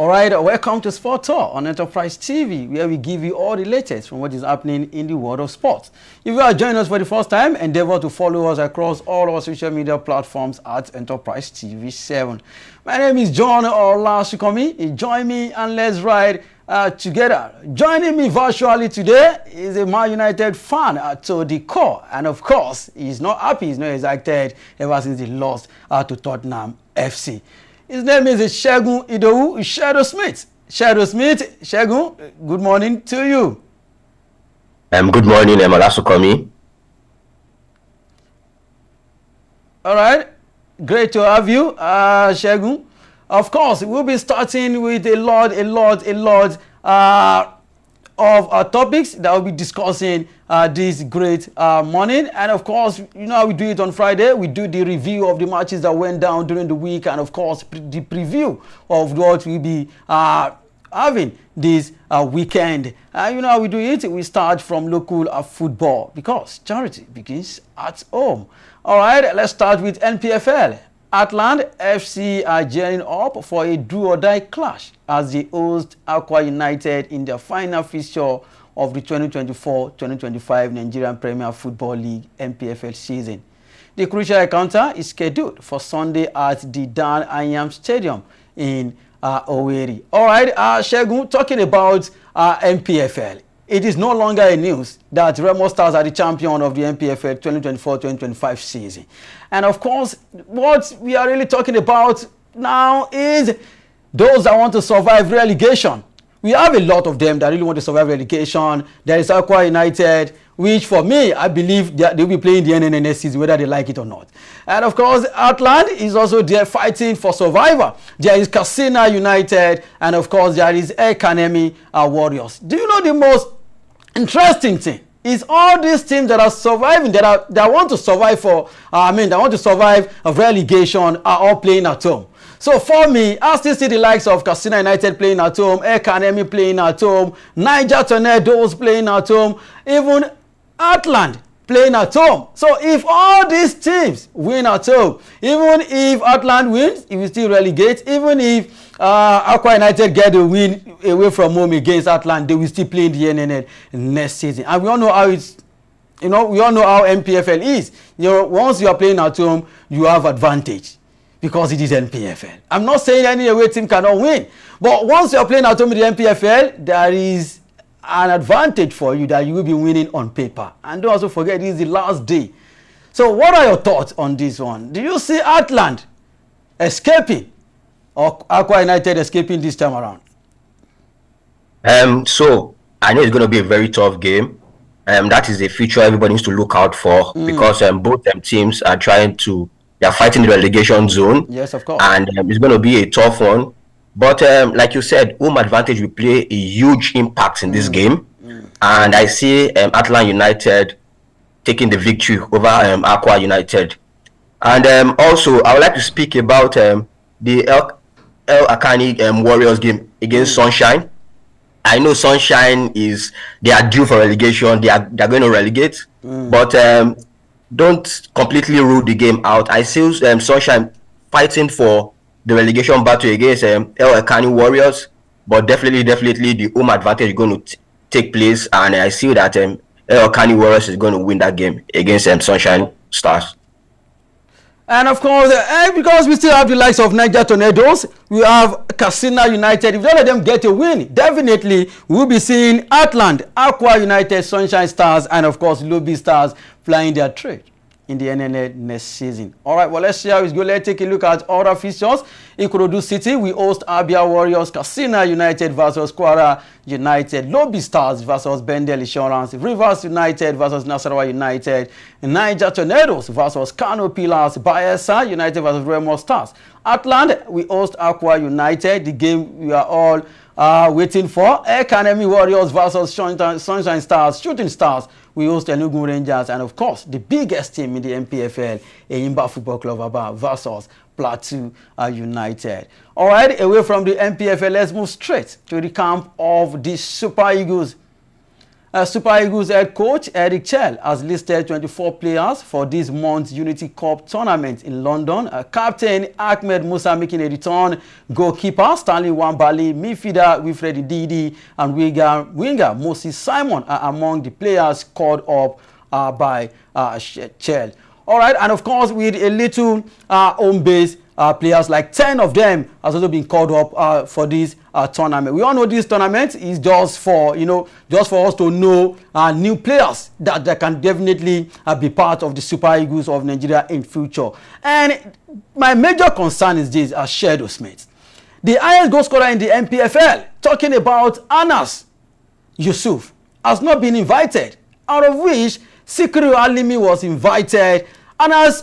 All right, welcome to Sport Talk on Enterprise TV, where we give you all the latest from what is happening in the world of sports. If you are joining us for the first time, endeavor to follow us across all our social media platforms at Enterprise TV 7. My name is John Olasukomi. Join me and let's ride together. Joining me virtually today is a Man United fan to the core, and of course, he's not happy, he's not excited ever since he lost to Tottenham FC. His name is Segun Idowu Shadow Smith. Shadow Smith, Segun, good morning to you. Good morning, Olasukomi. All right, great to have you, Segun. Of course, we'll be starting with a lot of topics that we'll be discussing this great morning. And of course, you know how we do it on Friday. We do the review of the matches that went down during the week, and of course the preview of what we'll be having this weekend. You know how we do it. We start from local football because charity begins at home. All right, let's start with NPFL. Atland FC are gearing up for a do-or-die clash as they host Aqua United in their final fixture of the 2024-2025 Nigerian Premier Football League NPFL season. The crucial encounter is scheduled for Sunday at the Dan Anyam Stadium in Owerri. All right, Segun, talking about NPFL. It is no longer a news that Remo Stars are the champion of the NPFL 2024-2025 season. And of course, what we are really talking about now is those that want to survive relegation. We have a lot of them that really want to survive relegation. There is Aqua United, which for me, I believe that they'll be playing the NNNS season, whether they like it or not. And of course, Atland is also there fighting for survival. There is Katsina United, and of course, there is Ekanemi Warriors. Do you know the most interesting thing? Is all these teams that are surviving, that want to survive that want to survive a relegation are all playing at home. So for me, I still see the likes of Katsina United playing at home, Ekanemi playing at home, Niger Tornadoes playing at home, even Atland playing at home. So if all these teams win at home, even if Atland wins, it will still relegate. Even if Aqua United get a win away from home against Atland, they will still play in the NNL next season. And we all know how it's, we all know how NPFL is. Once you are playing at home, you have advantage because it is NPFL. I'm not saying any away team cannot win, but once you are playing at home in the NPFL, there is an advantage for you that you will be winning on paper. And don't also forget, this is the last day. So what are your thoughts on this one? Do you see Atland escaping or Aqua United escaping this time around? So I know it's going to be a very tough game. That is a feature everybody needs to look out for because both teams are they are fighting the relegation zone. Yes, of course. And it's going to be a tough one. But like you said, home advantage will play a huge impact in this game. And I see Atland United taking the victory over Aqua United. And also, I would like to speak about the El Akani Warriors game against Sunshine. I know Sunshine they are due for relegation. They're going to relegate. But don't completely rule the game out. I see Sunshine fighting for the relegation battle against El Akani Warriors, but definitely the home advantage is going to take place, and I see that El Akani Warriors is going to win that game against Sunshine Stars. And of course, because we still have the likes of Niger Tornadoes, we have Katsina United. If none of them get a win, definitely we'll be seeing Atland, Aqua United, Sunshine Stars, and of course Lobby Stars flying their trade in the NNL next season. All right, well, let's see how it's going. Let's take a look at other fixtures. Ikorodu City, we host Abia Warriors, Katsina United versus Kwara United, Lobby Stars versus Bendel Insurance, Rivers United versus Nasarawa United, Niger Tornadoes versus Kano Pillars, Bayelsa United versus Remo Stars. Atland, we host Aqua United, the game we are all waiting for. Ekanemi Warriors versus Sunshine Stars, Shooting Stars, we host Enugu Rangers, and of course, the biggest team in the NPFL, Eyimba Football Club Aba versus Plateau United. All right, away from the NPFL, let's move straight to the camp of the Super Eagles. Super Eagles head coach Eric Chell has listed 24 players for this month's Unity Cup tournament in London. Captain Ahmed Musa making a return, goalkeeper Stanley Wambali, midfielder Wilfred Ndidi, and winger Moses Simon are among the players called up by Chell. All right, and of course with a little home base, players like 10 of them has also been called up for this tournament. We all know this tournament is just for, just for us to know new players that can definitely be part of the Super Eagles of Nigeria in future. And my major concern is this, as shared Osimhen, the highest goal scorer in the MPFL, talking about Anas Yusuf, has not been invited, out of which Sikiru Alimi was invited. And has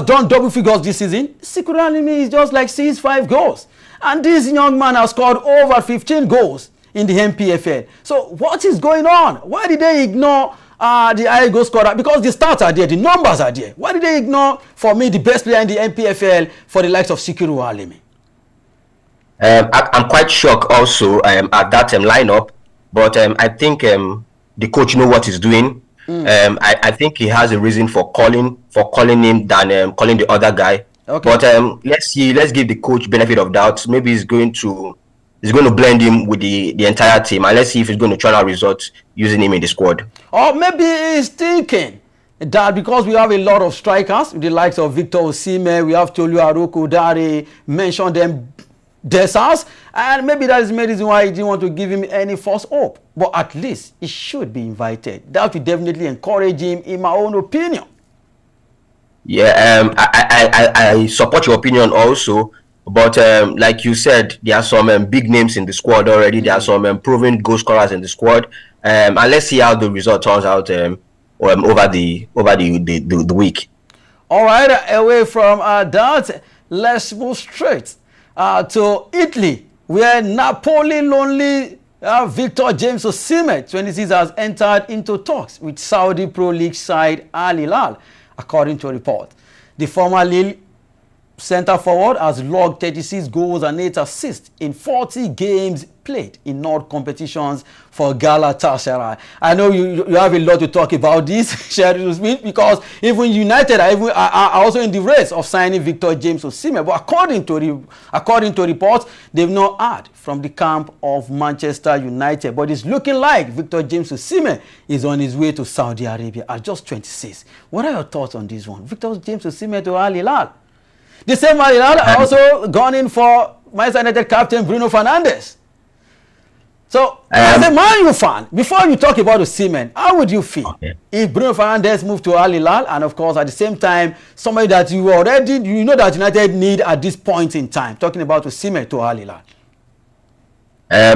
done double figures this season. Sikiru Alimi is just like 6-5 goals. And this young man has scored over 15 goals in the MPFL. So what is going on? Why did they ignore the high goal scorer? Because the stats are there, the numbers are there. Why did they ignore, for me, the best player in the MPFL for the likes of Sikiru Alimi? I'm quite shocked also at that lineup. But I think the coach knows what he's doing. I think he has a reason for calling him than calling the other guy. Okay. But let's give the coach benefit of doubt. Maybe he's going to blend him with the entire team, and let's see if he's going to try out results using him in the squad. Or maybe he's thinking that because we have a lot of strikers, the likes of Victor Osimhen, we have Tolu Aroko Dare, mentioned them Desas, and maybe that is the reason why he didn't want to give him any false hope. But at least he should be invited. That would definitely encourage him, in my own opinion. Yeah, I support your opinion also. But like you said, there are some big names in the squad already. There are some proven goal scorers in the squad. And let's see how the result turns out over the week. All right, away from that, let's move straight to Italy, where Napoli lonely Victor James Osimhen, 26, has entered into talks with Saudi Pro League side Al-HILAL, according to a report. The former Lille centre forward has logged 36 goals and 8 assists in 40 games played in North competitions for Galatasaray. I know you have a lot to talk about this, Sheriff Smith, because even United are also in the race of signing Victor James Osimhen. But according to reports, they've not heard from the camp of Manchester United. But it's looking like Victor James Osimhen is on his way to Saudi Arabia at just 26. What are your thoughts on this one? Victor James Osimhen to Al-HILAL. The same Al-HILAL are also gone in for Manchester United captain Bruno Fernandes. So, as a Man U fan, before you talk about Osimhen, how would you feel if Bruno Fernandes moved to Al-HILAL, and of course at the same time somebody that you know that United need at this point in time, talking about Osimhen to Al-HILAL?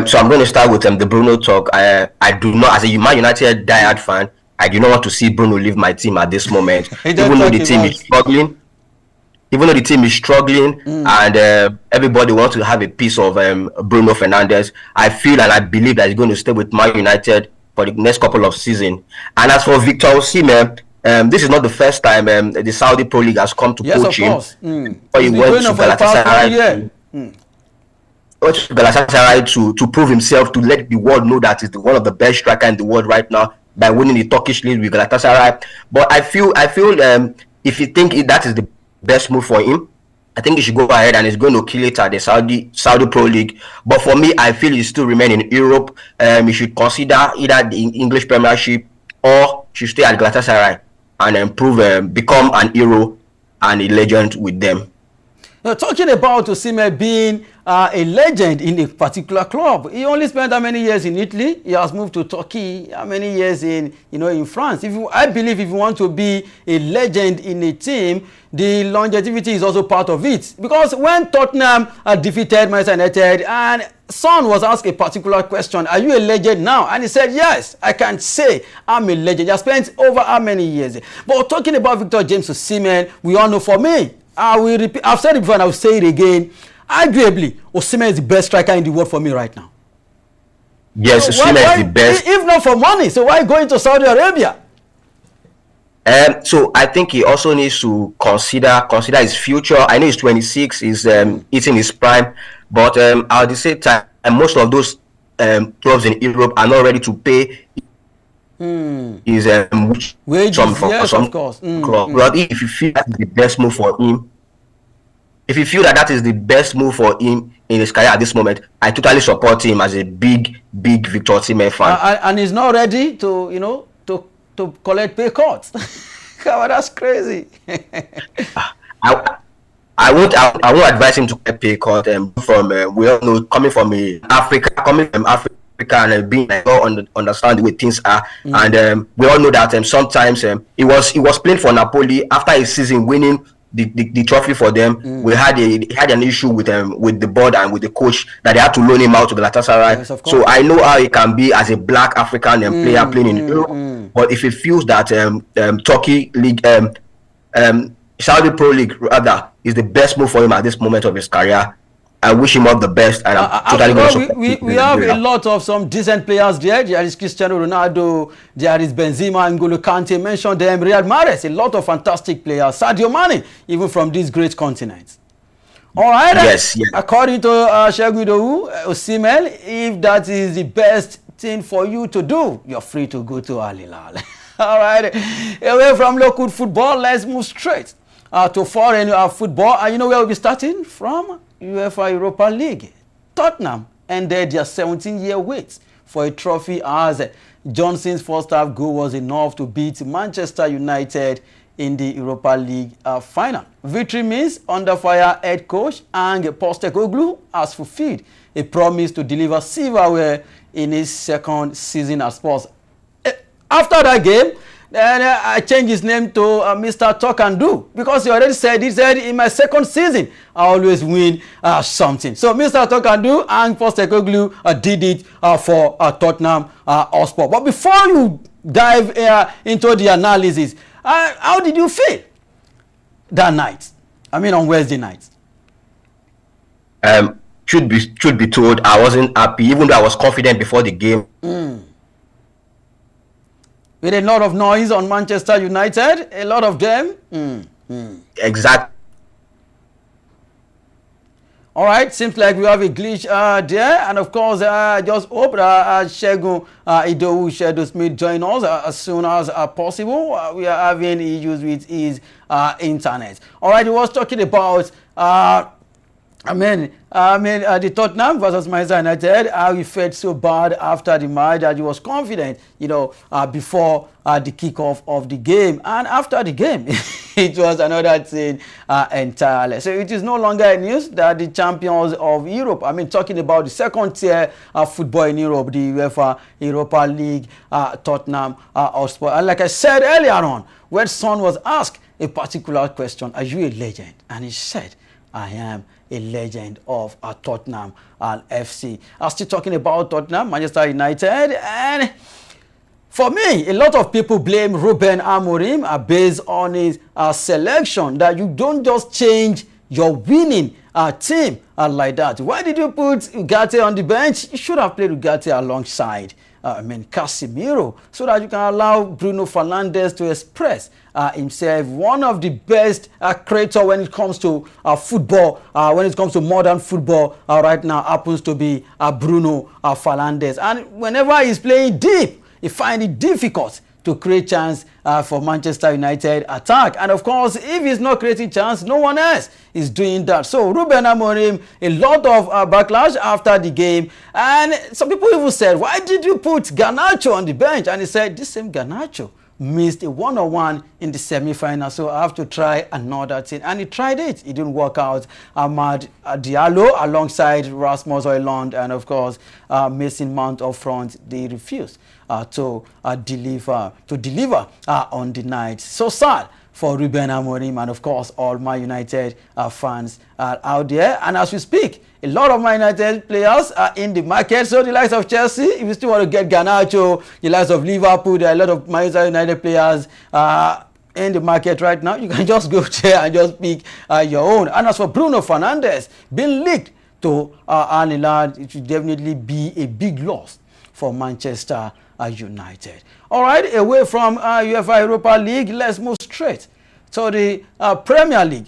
So I'm going to start with the Bruno talk. I do not, as a Man United diehard fan, I do not want to see Bruno leave my team at this moment, even though the team is struggling. Even though the team is struggling and everybody wants to have a piece of Bruno Fernandes, I feel and I believe that he's going to stay with Man United for the next couple of seasons. And as for Victor Osimhen, this is not the first time the Saudi Pro League has come to coach him. Or he went to Galatasaray to prove himself, to let the world know that he's one of the best strikers in the world right now by winning the Turkish league with Galatasaray. But I feel if you think that is the best move for him, I think he should go ahead and he's going to kill it at the Saudi Pro League. But for me, I feel he still remain in Europe. He should consider either the English Premiership or should stay at Galatasaray and improve, become an hero and a legend with them. Now, talking about Osimhen being a legend in a particular club, he only spent how many years in Italy? He has moved to Turkey. How many years in France? I believe if you want to be a legend in a team, the longevity is also part of it. Because when Tottenham defeated Manchester United, and Son was asked a particular question, "Are you a legend now?" And he said, "Yes, I can say I'm a legend." He has spent over how many years? But talking about Victor James Osimhen, we all know, for me, I will repeat, I've said it before and I will say it again. Arguably, Osimhen is the best striker in the world for me right now. Yes, so Osimhen is the best. If not for money, so why going to Saudi Arabia? So I think he also needs to consider his future. I know he's 26, he's hitting his prime, but at the same time, most of those clubs in Europe are not ready to pay is which wages, some for yes, some of course. club. Well, if you feel that's the best move for him, if you feel that that is the best move for him in his career at this moment, I totally support him as a big Victor Osimhen fan. And he's not ready to, you know, to collect pay cuts. Come on, that's crazy. I won't advise him to get pay cut. From we all know coming from Africa and being like, understand the way things are, and we all know that sometimes he was playing for Napoli after a season winning the trophy for them. He had an issue with the board and with the coach that they had to loan him out to Galatasaray. Yes, so I know how he can be as a black African player playing in Europe. But if he feels that Turkey League, Saudi Pro League rather, is the best move for him at this moment of his career, I wish him all the best, and I'm totally going to support him. We have a lot of some decent players there. There is Cristiano Ronaldo, there is Benzema, N'Golo Kante, mentioned them, Riyad Mahrez, a lot of fantastic players. Sadio Mane, even from this great continent. All right. Yes. According to Segun Osimhen, if that is the best thing for you to do, you're free to go to Al-HILAL. All right. Away from local football, let's move straight to foreign football. And you know where we'll be starting from? UEFA Europa League. Tottenham ended their 17-year wait for a trophy as Johnson's first half goal was enough to beat Manchester United in the Europa League final. Victory means under fire head coach Ange Postecoglou has fulfilled a promise to deliver silverware in his second season at Spurs. After that game, then I changed his name to Mr. Talk and Do, because he already said, in my second season, I always win something. So Mr. Talk and Do and Postecoglou did it for Tottenham Hotspur. But before you dive into the analysis, how did you feel that night? I mean, on Wednesday night. Should be told, I wasn't happy, even though I was confident before the game. With a lot of noise on Manchester United, a lot of them. Exactly. All right, seems like we have a glitch there. And of course, I just hope Segun Idowu Shedo Smith join us as soon as possible. We are having issues with his internet. All right, he was talking about the Tottenham versus Manchester United, how he felt so bad after the match that he was confident, before the kickoff of the game. And after the game, it was another thing entirely. So it is no longer news that the champions of Europe, talking about the second tier football in Europe, the UEFA Europa League, Tottenham Hotspur. And like I said earlier on, when Son was asked a particular question, are you a legend? And he said, I am a legend of Tottenham FC. I'm still talking about Tottenham, Manchester United, and for me, a lot of people blame Ruben Amorim based on his selection, that you don't just change your winning team like that. Why did you put Ugarte on the bench? You should have played Ugarte alongside Casemiro, so that you can allow Bruno Fernandes to express himself. One of the best creators when it comes to football, when it comes to modern football right now, happens to be Bruno Fernandes. And whenever he's playing deep, he finds it difficult to create chance for Manchester United attack. And of course, if he's not creating chance, no one else is doing that. So Ruben Amorim, a lot of backlash after the game. And some people even said, why did you put Garnacho on the bench? And he said, this same Garnacho missed a one-on-one in the semi-final, so I have to try another thing. And he tried it. It didn't work out. Ahmad Diallo alongside Rasmus Højlund and of course Mason Mount up front, they refused to deliver on the night. So sad for Ruben Amorim and of course all Man United fans out there. And as we speak, a lot of Man United players are in the market. So the likes of Chelsea, if you still want to get Garnacho, the likes of Liverpool, there are a lot of Manchester United players in the market right now. You can just go there and just pick your own. And as for Bruno Fernandes being linked to Al-HILAL, it should definitely be a big loss for Manchester United. All right, away from UEFA Europa League, let's move straight to the Premier League.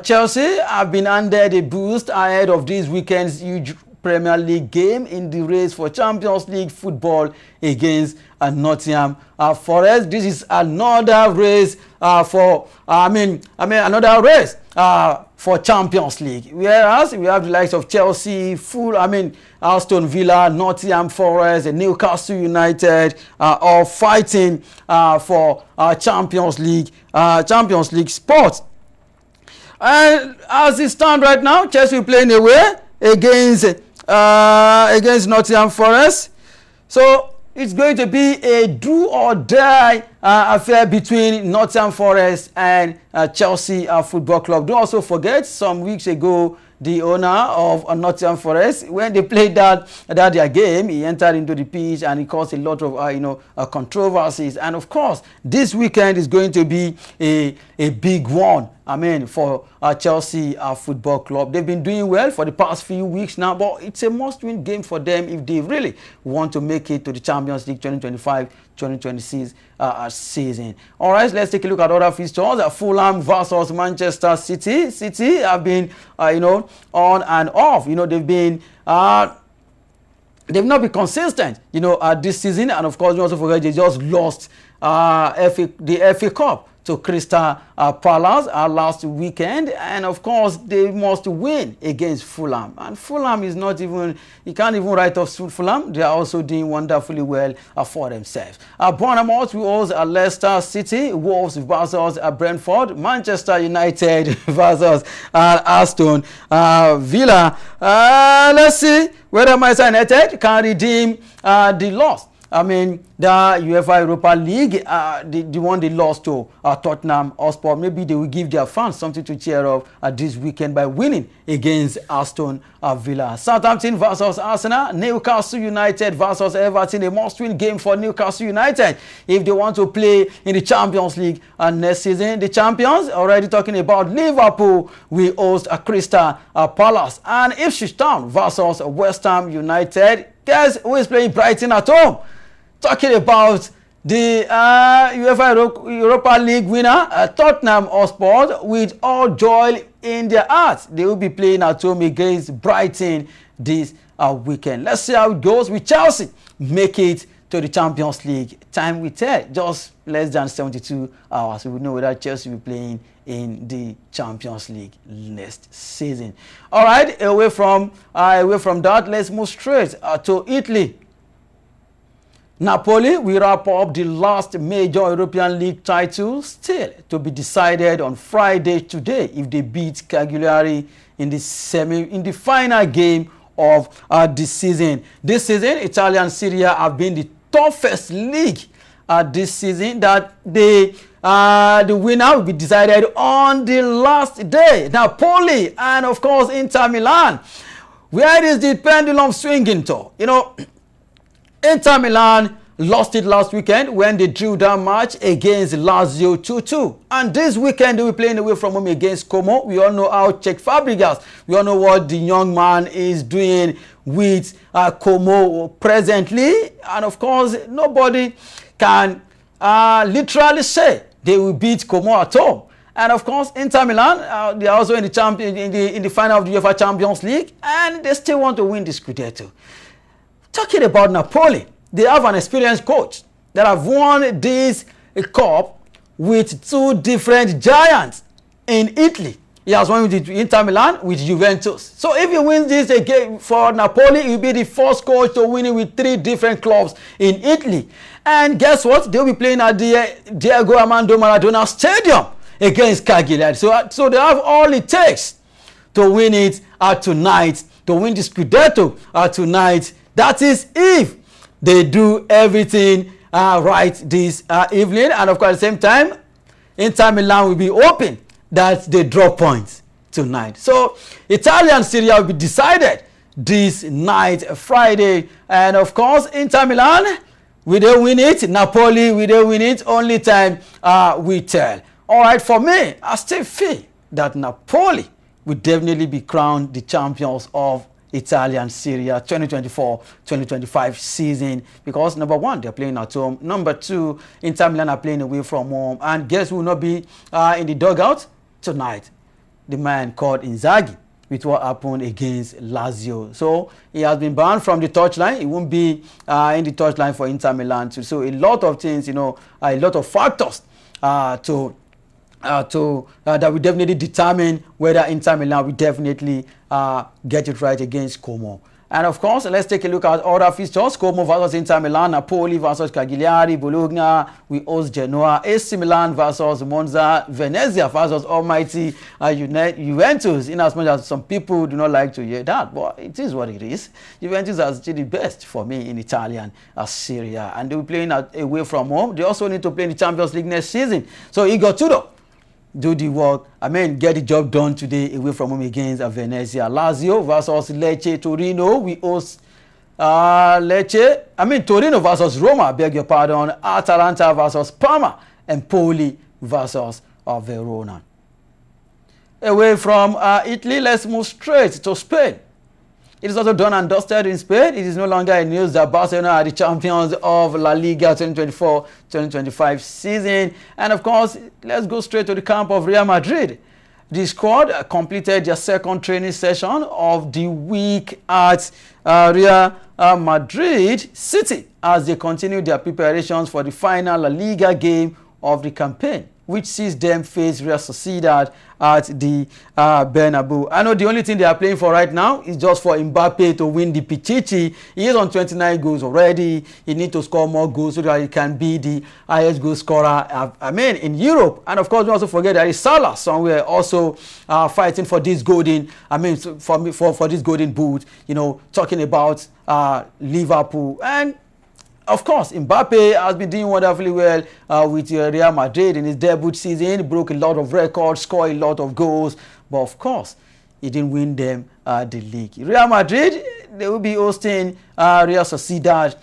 Chelsea have been handed a boost ahead of this weekend's huge Premier League game in the race for Champions League football against Nottingham Forest. This is another race another race for Champions League. Whereas we have the likes of Chelsea, Aston Villa, Nottingham Forest, and Newcastle United all fighting for Champions League spots. And as it stands right now, Chelsea playing away against Nottingham Forest. So it's going to be a do or die affair between Nottingham Forest and Chelsea Football Club. Don't also forget, some weeks ago, the owner of Nottingham Forest, when they played their game, he entered into the pitch and it caused a lot of controversies. And of course, this weekend is going to be a big one. For Chelsea Football Club. They've been doing well for the past few weeks now, but it's a must-win game for them if they really want to make it to the Champions League 2025-2026 season. All right, let's take a look at other fixtures. Fulham versus Manchester City. City have been, on and off. They've not been consistent, this season. And of course, you also forget they just lost the FA Cup to Crystal Palace last weekend, and of course they must win against Fulham. And Fulham is not even, you can't even write off Fulham. They are also doing wonderfully well for themselves. Bournemouth will host Leicester City, Wolves versus Brentford, Manchester United versus Aston Villa. Let's see whether Manchester United can redeem the loss. The UEFA Europa League, the one they lost to Tottenham Hotspur. Maybe they will give their fans something to cheer up this weekend by winning against Aston Villa. Southampton versus Arsenal, Newcastle United versus Everton, a must-win game for Newcastle United if they want to play in the Champions League next season. The champions, already talking about Liverpool, will host Crystal Palace. And Ipswich Town versus West Ham United. Guess who is playing Brighton at home? Talking about the UEFA Europa League winner, Tottenham Hotspur, with all joy in their hearts. They will be playing at home against Brighton this weekend. Let's see how it goes with Chelsea. Make it to the Champions League. Time will tell. Just less than 72 hours. We will know whether Chelsea will be playing in the Champions League next season. All right, away from that, let's move straight to Italy. Napoli will wrap up the last major European League title, still to be decided on Friday today if they beat Cagliari in the final game of this season. This season, Italian Serie A have been the toughest league this season, that the winner will be decided on the last day. Napoli and of course Inter Milan. Where is the pendulum swinging to? Inter Milan lost it last weekend when they drew that match against Lazio 2-2. And this weekend they will be playing away from home against Como. We all know how Cesc Fabregas, we all know what the young man is doing with Como presently. And of course, nobody can literally say they will beat Como at home. And of course, Inter Milan, they are also in the final of the UEFA Champions League, and they still want to win the Scudetto. Talking about Napoli, they have an experienced coach that have won this cup with two different giants in Italy. He has won with Inter Milan, with Juventus. So if he wins this again for Napoli, he will be the first coach to win it with three different clubs in Italy. And guess what? They will be playing at the Diego Armando Maradona Stadium against Cagliari. So they have all it takes to win it tonight, to win the Scudetto tonight. That is if they do everything right this evening. And of course, at the same time, Inter Milan will be hoping that they draw points tonight. So Italian Serie A will be decided this night, Friday. And of course, Inter Milan, will they win it? Napoli, will they win it? Only time will tell. All right, for me, I still feel that Napoli will definitely be crowned the champions of Italian Serie A 2024-2025 season, because number one, they're playing at home. Number two, Inter Milan are playing away from home. And guess who will not be in the dugout tonight? The man called Inzaghi. with what happened against Lazio. So he has been banned from the touchline. He won't be in the touchline for Inter Milan too. So a lot of things, a lot of factors that will definitely determine whether Inter Milan will definitely get it right against Como. And of course, let's take a look at other fixtures. Como versus Inter Milan, Napoli versus Cagliari, Bologna, we host Genoa, AC Milan versus Monza, Venezia versus almighty Juventus, in as much as some people do not like to hear that, but it is what it is. Juventus are still the best for me in Italian Serie A, and they will be playing away from home. They also need to play in the Champions League next season. So Igor Tudor, do the work, get the job done today away from home against Venezia. Lazio versus Lecce, Torino, we host Torino versus Roma, beg your pardon, Atalanta versus Parma, and Poli versus Verona. Away from Italy, let's move straight to Spain. It is also done and dusted in Spain. It is no longer a news that Barcelona are the champions of La Liga 2024-2025 season. And of course, let's go straight to the camp of Real Madrid. The squad completed their second training session of the week at Real Madrid City as they continue their preparations for the final La Liga game of the campaign, which sees them face Real Sociedad at the Bernabeu. I know the only thing they are playing for right now is just for Mbappe to win the Pichichi. He is on 29 goals already. He needs to score more goals so that he can be the highest goal scorer, in Europe. And of course, we also forget that Salah somewhere also fighting for this golden, for this golden boot, talking about Liverpool. And of course, Mbappe has been doing wonderfully well with Real Madrid in his debut season. He broke a lot of records, scored a lot of goals, but of course, he didn't win them the league. Real Madrid, they will be hosting Real Sociedad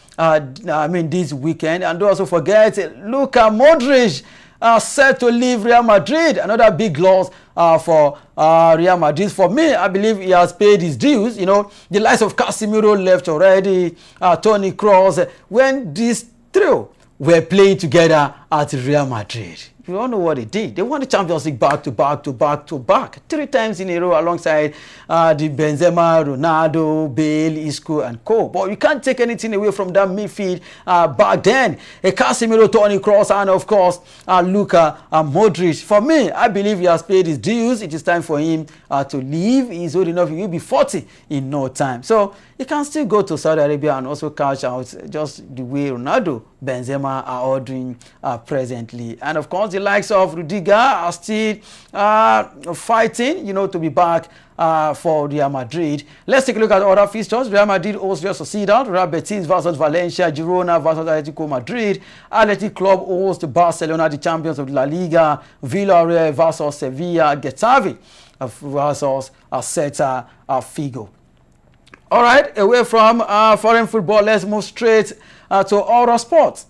this weekend. And don't also forget, Luka Modric set to leave Real Madrid. Another big loss for Real Madrid. For me, I believe he has paid his dues. The likes of Casemiro left already, Toni Kroos, when these trio were playing together at Real Madrid. You all know what they did. They won the Champions League back to back, 3 times in a row alongside the Benzema, Ronaldo, Bale, Isco, and co. But you can't take anything away from that midfield back then. Casemiro, Toni Kroos, and of course, Luka Modric. For me, I believe he has paid his dues. It is time for him to leave. He's old enough. He will be 40 in no time. So he can still go to Saudi Arabia and also cash out just the way Ronaldo, Benzema are all doing presently. And of course, the likes of Rudiger are still fighting, to be back for Real Madrid. Let's take a look at other fixtures. Real Madrid hosts Real Sociedad, Real Betis versus Valencia, Girona versus Atletico Madrid, Athletic Club hosts Barcelona, the champions of La Liga, Villarreal versus Sevilla, Getafe versus Celta Figo. All right, away from foreign football, let's move straight to other sports.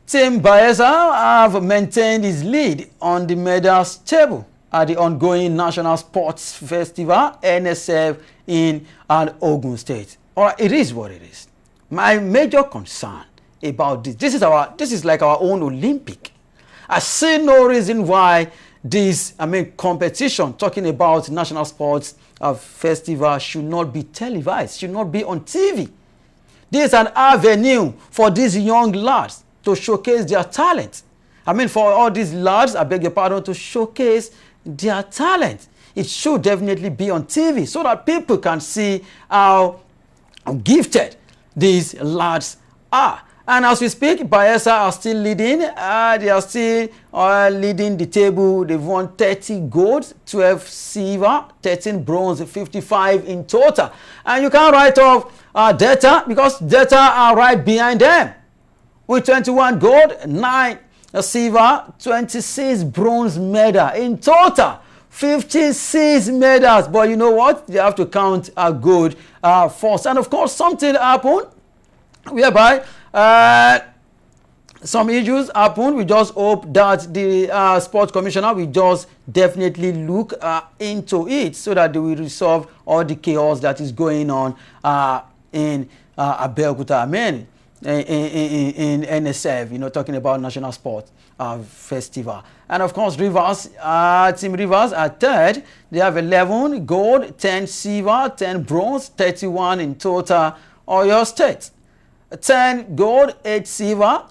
Team Bayelsa have maintained his lead on the medals table at the ongoing National Sports Festival, NSF, in Ogun State. All right, it is what it is. My major concern about this is like our own Olympic. I see no reason why this, competition, talking about National Sports Festival, should not be televised, should not be on TV. This is an avenue for these young lads to showcase their talent. For all these lads, I beg your pardon, to showcase their talent. It should definitely be on TV so that people can see how gifted these lads are. And as we speak, Bayelsa are still leading. They are still leading the table. They've won 30 gold, 12 silver, 13 bronze, 55 in total. And you can't write off Delta because Delta are right behind them with 21 gold, 9 silver, 26 bronze medal. In total, 56 medals. But you know what? They have to count gold first. And of course, something happened whereby some issues happen. We just hope that the sports commissioner will just definitely look into it so that they will resolve all the chaos that is going on in Abeokuta, in NSF, talking about National Sports Festival. And of course, Rivers, Team Rivers are third. They have 11 gold, 10 silver, 10 bronze, 31 in total. Oyo State, 10 gold, 8 silver,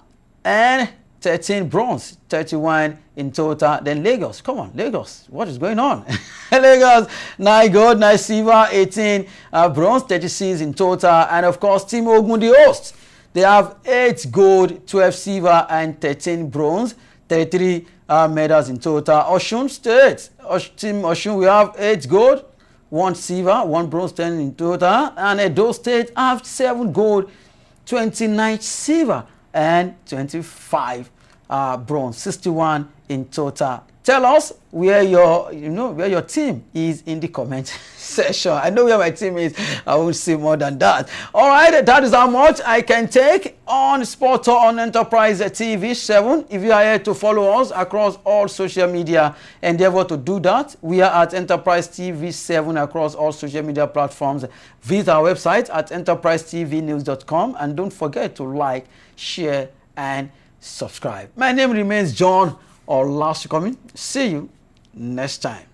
and 13 bronze, 31 in total. Then Lagos, come on, Lagos, what is going on? Lagos, 9 gold, 9 silver, 18 bronze, 36 in total. And of course, Team Ogun, the host, they have 8 gold, 12 silver, and 13 bronze, 33 medals in total. Osun State, Team Osun, we have 8 gold, 1 silver, 1 bronze, 10 in total. And Edo State have 7 gold, 29 silver, and 25 bronze, 61 in total. Tell us where your team is in the comment section. I know where my team is. I won't say more than that. All right, that is how much I can take on Sport Talk on Enterprise TV 7. If you are here to follow us across all social media, endeavor to do that. We are at Enterprise TV 7 across all social media platforms. Visit our website at enterprisetvnews.com, and don't forget to like, share, and subscribe. My name remains John Olasikomi. See you next time.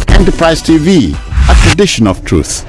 Enterprise TV, a tradition of truth.